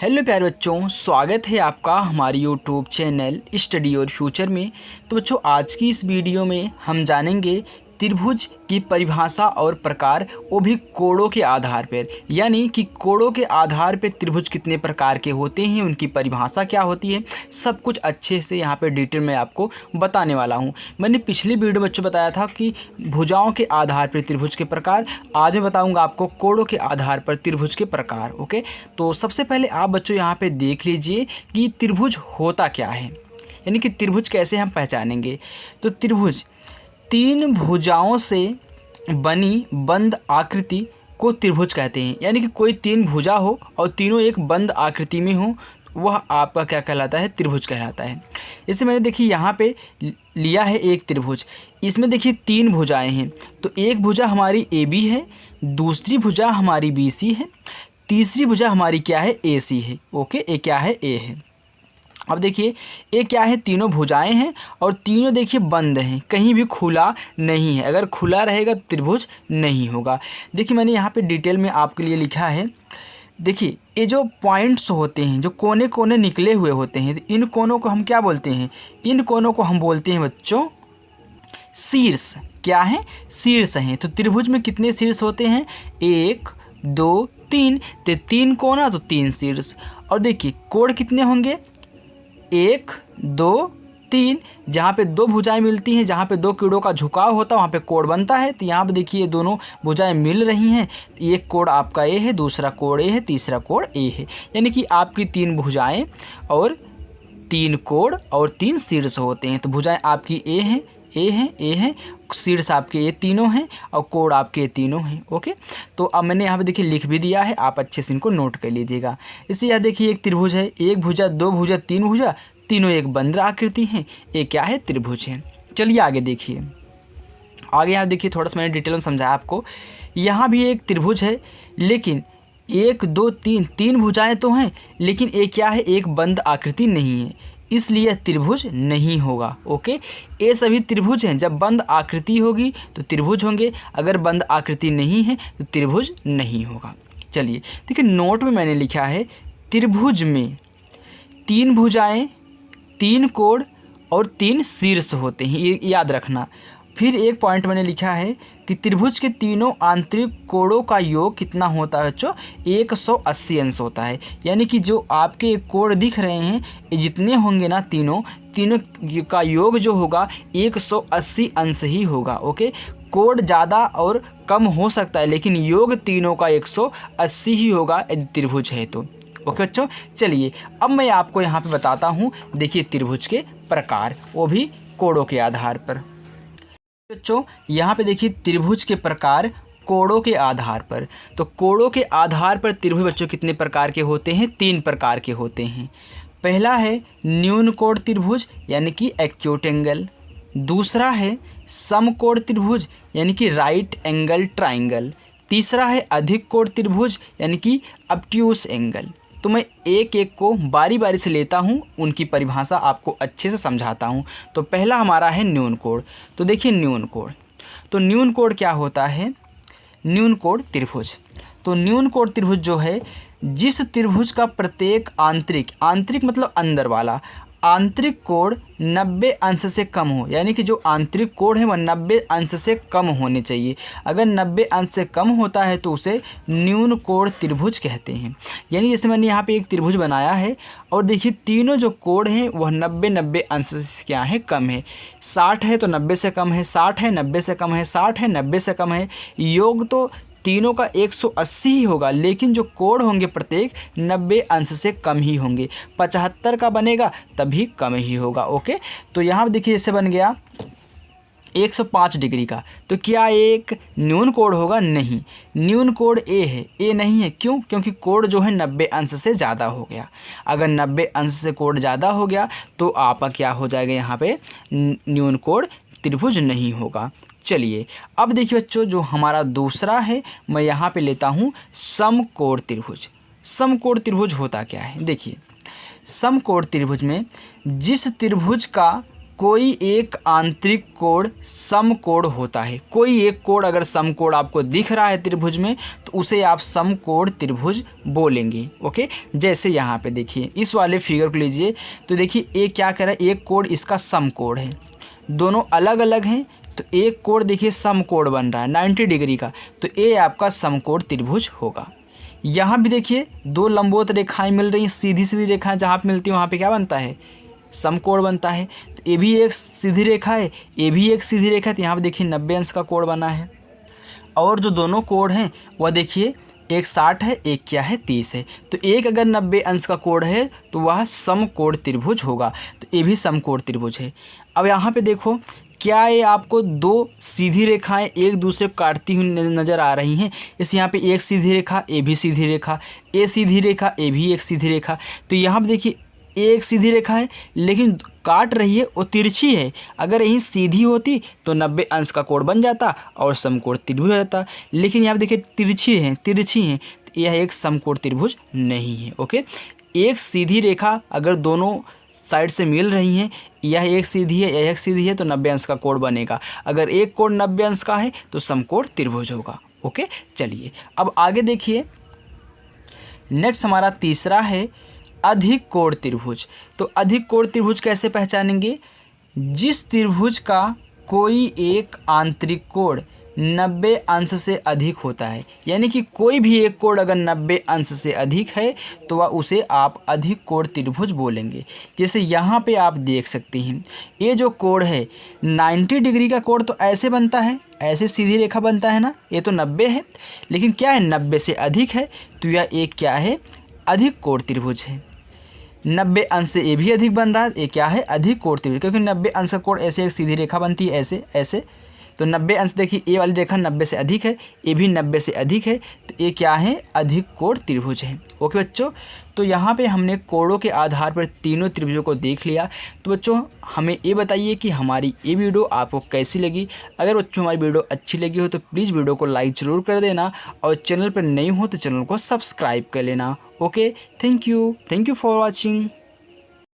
Hello प्यारे बच्चों, स्वागत है आपका हमारे यूट्यूब चैनल स्टडी और फ्यूचर में। तो बच्चों, आज की इस वीडियो में हम जानेंगे त्रिभुज की परिभाषा और प्रकार, वो भी कोणों के आधार पर। यानी कि कोणों के आधार पर त्रिभुज कितने प्रकार के होते हैं, उनकी परिभाषा क्या होती है, सब कुछ अच्छे से यहाँ पे डिटेल में आपको बताने वाला हूँ। मैंने पिछली वीडियो में बच्चों बताया था कि भुजाओं के आधार पर त्रिभुज के प्रकार। आज मैं बताऊँगा आपको कोणों के आधार पर त्रिभुज के प्रकार। ओके, तो सबसे पहले आप बच्चों यहाँ पर देख लीजिए कि त्रिभुज होता क्या है, यानी कि त्रिभुज कैसे हम पहचानेंगे। तो त्रिभुज तीन भुजाओं से बनी बंद आकृति को त्रिभुज कहते हैं। यानी कि कोई तीन भुजा हो और तीनों एक बंद आकृति में हो, वह आपका क्या कहलाता है, त्रिभुज कहलाता है। जैसे मैंने देखिए यहाँ पे लिया है एक त्रिभुज, इसमें देखिए तीन भुजाएं हैं। तो एक भुजा हमारी AB है, दूसरी भुजा हमारी BC है, तीसरी भुजा हमारी क्या है, AC है। ओके, ये क्या है, A है। अब देखिए ये क्या है, तीनों भुजाएं हैं और तीनों देखिए बंद हैं, कहीं भी खुला नहीं है। अगर खुला रहेगा तो त्रिभुज नहीं होगा। देखिए मैंने यहाँ पे डिटेल में आपके लिए लिखा है। देखिए ये जो पॉइंट्स होते हैं, जो कोने कोने निकले हुए होते हैं, तो इन कोनों को हम क्या बोलते हैं, इन कोनों को हम बोलते हैं बच्चों शीर्ष। क्या है, शीर्ष हैं। तो त्रिभुज में कितने शीर्ष होते हैं, 1 2 3। तो तीन कोना तो तीन शीर्ष। और देखिए कोण कितने होंगे, 1 2 3। जहाँ पे दो भुजाएं मिलती हैं, जहाँ पे दो किरणों का झुकाव होता है, वहाँ पे कोण बनता है। तो यहाँ पे देखिए ये दोनों भुजाएं मिल रही हैं। एक कोण आपका A है, दूसरा कोण A है, तीसरा कोण A है। यानी कि आपकी तीन भुजाएं और तीन कोण और तीन शीर्ष होते हैं। तो भुजाएं आपकी A हैं, A हैं, A हैं, शीर्ष आपके ये तीनों हैं और कोण आपके ये तीनों हैं। ओके, तो अब मैंने यहाँ पे देखिए लिख भी दिया है, आप अच्छे से इनको नोट कर लीजिएगा। इससे यहाँ देखिए एक त्रिभुज है, एक भुजा, दो भुजा, तीन भुजा, तीनों एक बंद आकृति हैं। ये क्या है, त्रिभुज है। चलिए आगे देखिए। आगे यहाँ देखिए थोड़ा सा मैंने डिटेल में समझाया आपको। यहाँ भी एक त्रिभुज है, लेकिन 1 2 3 तीन भुजाएँ तो हैं, लेकिन ये क्या है, एक बंद आकृति नहीं है, इसलिए त्रिभुज नहीं होगा। ओके, ये सभी त्रिभुज हैं। जब बंद आकृति होगी तो त्रिभुज होंगे, अगर बंद आकृति नहीं है तो त्रिभुज नहीं होगा। चलिए देखिए, नोट में मैंने लिखा है त्रिभुज में तीन भुजाएं, तीन कोण और तीन शीर्ष होते हैं, ये याद रखना। फिर एक पॉइंट मैंने लिखा है कि त्रिभुज के तीनों आंतरिक कोणों का योग कितना होता है बच्चों, 180 अंश होता है। यानी कि जो आपके कोण दिख रहे हैं, ये जितने होंगे ना, तीनों का योग जो होगा 180 अंश ही होगा। ओके, कोण ज़्यादा और कम हो सकता है, लेकिन योग तीनों का 180 ही होगा यदि त्रिभुज है तो। ओके बच्चों, चलिए अब मैं आपको यहाँ पे बताता हूँ। देखिए त्रिभुज के प्रकार, वो भी कोणों के आधार पर। बच्चों यहाँ पे देखिए त्रिभुज के प्रकार कोणों के आधार पर। तो कोणों के आधार पर त्रिभुज बच्चों कितने प्रकार के होते हैं, 3 प्रकार के होते हैं। पहला है न्यून कोण त्रिभुज, यानी कि एक्यूट एंगल। दूसरा है समकोण त्रिभुज, यानी कि राइट एंगल ट्राइंगल। तीसरा है अधिक कोण त्रिभुज, यानी कि ऑब्ट्यूस एंगल। तो मैं एक एक को बारी बारी से लेता हूँ, उनकी परिभाषा आपको अच्छे से समझाता हूँ। तो पहला हमारा है न्यून कोण। तो देखिए न्यून कोण, तो न्यून कोण क्या होता है, न्यून कोण त्रिभुज। तो न्यून कोण त्रिभुज जो है, जिस त्रिभुज का प्रत्येक आंतरिक मतलब अंदर वाला आंतरिक कोण 90 अंश से कम हो। यानी कि जो आंतरिक कोण है वह 90 अंश से कम होने चाहिए। अगर 90 अंश से कम होता है तो उसे न्यून कोण त्रिभुज कहते हैं। यानी जैसे मैंने यहाँ पे एक त्रिभुज बनाया है और देखिए तीनों जो कोण हैं वह 90 अंश से क्या है, कम है। 60 है तो 90 से कम है, 60 है 90 से कम है, 60 है 90 से कम है। योग तो तीनों का 180 ही होगा, लेकिन जो कोण होंगे प्रत्येक 90 अंश से कम ही होंगे। 75 का बनेगा तभी कम ही होगा। ओके, तो यहाँ देखिए जैसे बन गया 105 डिग्री का, तो क्या एक न्यून कोण होगा, नहीं। न्यून कोण A है, A नहीं है। क्यों, क्योंकि कोण जो है 90 अंश से ज़्यादा हो गया। अगर 90 अंश से कोण ज़्यादा हो गया तो आपका क्या हो जाएगा, यहाँ पे न्यून कोण त्रिभुज नहीं होगा। चलिए अब देखिए बच्चों, जो हमारा दूसरा है, मैं यहाँ पे लेता हूँ समकोण त्रिभुज। समकोण त्रिभुज होता क्या है, देखिए समकोण त्रिभुज में जिस त्रिभुज का कोई एक आंतरिक कोण समकोण होता है। कोई एक कोण अगर समकोण आपको दिख रहा है त्रिभुज में तो उसे आप समकोण त्रिभुज बोलेंगे। ओके, जैसे यहाँ पे देखिए इस वाले फिगर को लीजिए तो देखिए ये क्या कह रहा है, एक कोण इसका समकोण है, दोनों अलग अलग हैं तो एक कोण देखिए समकोण बन रहा है 90 डिग्री का, तो ये आपका समकोण त्रिभुज होगा। यहाँ भी देखिए दो लंबवत रेखाएं मिल रही हैं, सीधी सीधी रेखाएं जहाँ पे मिलती हैं वहाँ पे क्या बनता है, समकोण बनता है। तो ये भी एक सीधी रेखा है, ये भी एक सीधी रेखा है, तो यहाँ पे देखिए 90 अंश का कोण बना है। और जो दोनों कोण हैं वह देखिए एक 60 है, एक क्या है 30 है, तो एक अगर 90 अंश का कोण है तो वह समकोण त्रिभुज होगा। तो ये भी समकोण त्रिभुज है। अब यहाँ पे देखो क्या ये आपको दो सीधी रेखाएं एक दूसरे को काटती हुई नज़र आ रही हैं। इस यहाँ पे एक सीधी रेखा, ए भी सीधी रेखा, ए सीधी रेखा, ए भी एक सीधी रेखा। तो यहाँ पे देखिए एक सीधी रेखा है लेकिन काट रही है वो तिरछी है। अगर यही सीधी होती तो 90 अंश का कोण बन जाता और समकोण त्रिभुज हो जाता, लेकिन यहाँ पे देखिए तिरछी हैं तो यह एक समकोण त्रिभुज नहीं है। ओके, एक सीधी रेखा अगर दोनों साइड से मिल रही हैं, यह एक सीधी है यह एक सीधी है तो 90 अंश का कोण बनेगा। अगर एक कोण 90 अंश का है तो समकोण त्रिभुज होगा। ओके, चलिए अब आगे देखिए, नेक्स्ट हमारा तीसरा है अधिक कोण त्रिभुज। तो अधिक कोण त्रिभुज कैसे पहचानेंगे, जिस त्रिभुज का कोई एक आंतरिक कोण 90 अंश से अधिक होता है, यानी कि कोई भी एक कोण अगर 90 अंश से अधिक है तो वह उसे आप अधिक कोण त्रिभुज बोलेंगे। जैसे यहाँ पे आप देख सकते हैं ये जो कोण है 90 डिग्री का कोण तो ऐसे बनता है, ऐसे सीधी रेखा बनता है ना, ये तो 90 है, लेकिन क्या है 90 से अधिक है तो यह एक क्या है, अधिक कोण त्रिभुज है। 90 अंश से ये भी अधिक बन रहा है, ये क्या है, अधिक कोण त्रिभुज, क्योंकि 90 अंश का कोण ऐसे एक सीधी रेखा बनती है ऐसे ऐसे, तो 90 अंश देखिए ये वाली रेखा 90 से अधिक है, ये भी 90 से अधिक है, तो ये क्या है, अधिक कोण त्रिभुज है। ओके बच्चों, तो यहाँ पे हमने कोणों के आधार पर तीनों त्रिभुजों को देख लिया। तो बच्चों हमें ये बताइए कि हमारी ये वीडियो आपको कैसी लगी। अगर बच्चों हमारी वीडियो अच्छी लगी हो तो प्लीज़ वीडियो को लाइक ज़रूर कर देना और चैनल पर नए हो तो चैनल को सब्सक्राइब कर लेना। Okay, thank you for watching.